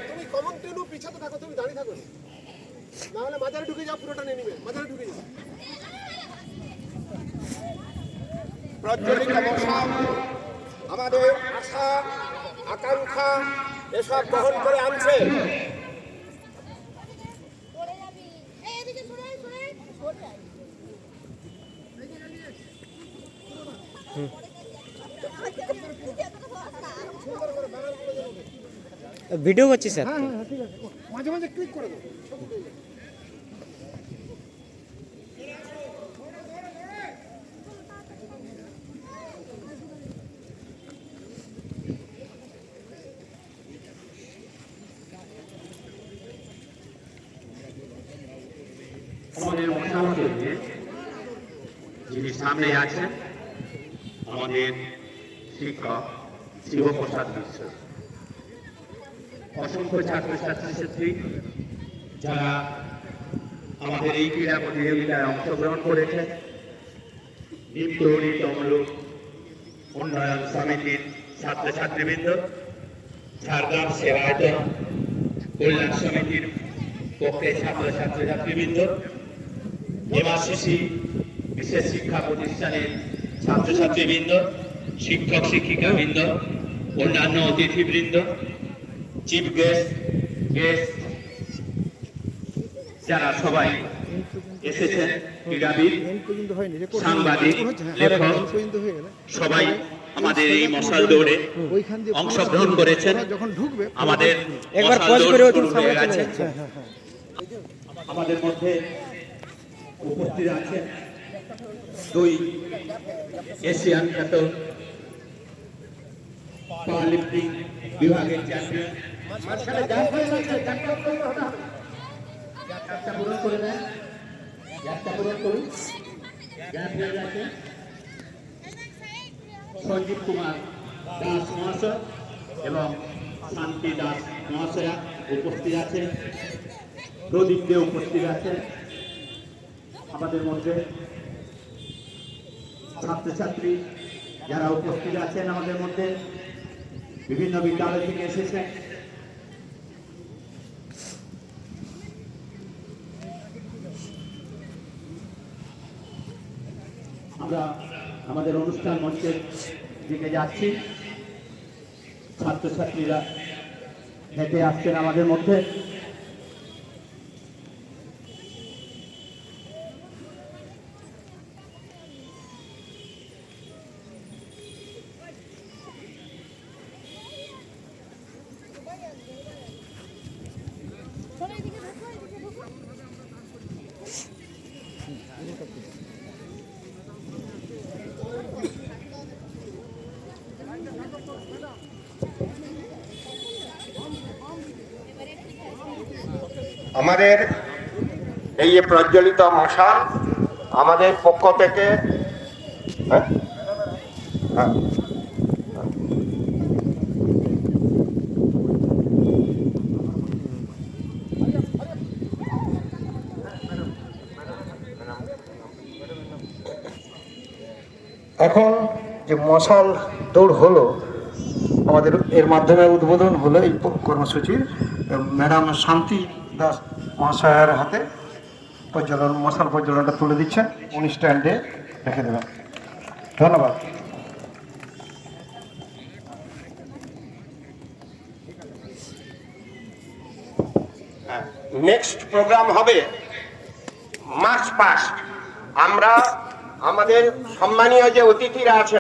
তুমি কমন ট্রেনও পিছাতে থাকো, তুমি দাঁড়িয়ে থাকো না হলে মাঝারে ঢুকে যাও, পুরোটা নিয়ে নিবে, মাঝারে ঢুকে যাও। প্রজ্বলিত মশাল আমাদের আশা আকাঙ্ক্ষা এসব বহন করে আনছে। ভিডিও করছি স্যার। হ্যাঁ হ্যাঁ ঠিক আছে, মাঝে মাঝে ক্লিক করে দাও। আমাদের মশালকে যিনি সামনে আছেন আমাদের শিক্ষক শিবপ্রসাদ বিশ্বাস, অসংখ্য ছাত্রছাত্রী যারা আমাদের এই ক্রীড়া প্রতিযোগিতায় অংশগ্রহণ করেছে, নিত্যহরি তমলুক উন্নয়ন সমিতির ছাত্রছাত্রীবৃন্দ, ঝাড়গ্রাম সেবায়তন কল্যাণ সমিতির পক্ষে ছাত্রছাত্রীবৃন্দ, এমআরসিসি বিশেষ শিক্ষা প্রতিষ্ঠানের ছাত্রছাত্রীবৃন্দ, শিক্ষক শিক্ষিকাবৃন্দ, অন্যান্য অতিথিবৃন্দ, চিফ গেস্ট যারা সবাই এসেছেন, ক্রীড়াবিদ, সাংবাদিক, লেখক, সবাই আমাদের এই মশাল দৌড়ে অংশগ্রহণ করেছেন। আমাদের একবার পজ করে হয়ে গেছে। আমাদের মধ্যে উপস্থিত আছেন দুই এশিয়ান খ্যাত পাওয়ারলিফটিং বিভাগের চ্যাম্পিয়ন, সঞ্জীব কুমার দাস মহাশয় এবং শান্তি দাস মহাশয়া উপস্থিত আছেন, প্রদীপ দে উপস্থিত আছেন। আমাদের মধ্যে ছাত্রছাত্রী যারা উপস্থিত আছেন, আমাদের মধ্যে বিভিন্ন বিদ্যালয় থেকে এসেছেন। আমরা আমাদের অনুষ্ঠান মঞ্চের দিকে যাচ্ছি, ছাত্রছাত্রীরা হেঁটে আসছেন আমাদের মধ্যে। আমাদের এই যে প্রজ্বলিত মশাল আমাদের পক্ষ থেকে এখন যে মশাল দৌড় হলো, আমাদের এর মাধ্যমে উদ্বোধন হলো এই কর্মসূচির। ম্যাডাম শান্তি দাস মহাশয়ের হাতে মশাল প্রজ্বলনটা তুলে দিচ্ছেন, উনি স্ট্যান্ডে রেখে দেবেন। ধন্যবাদ। নেক্সট প্রোগ্রাম হবে মার্চ পাস্ট। আমরা আমাদের সম্মানীয় যে অতিথিরা আছেন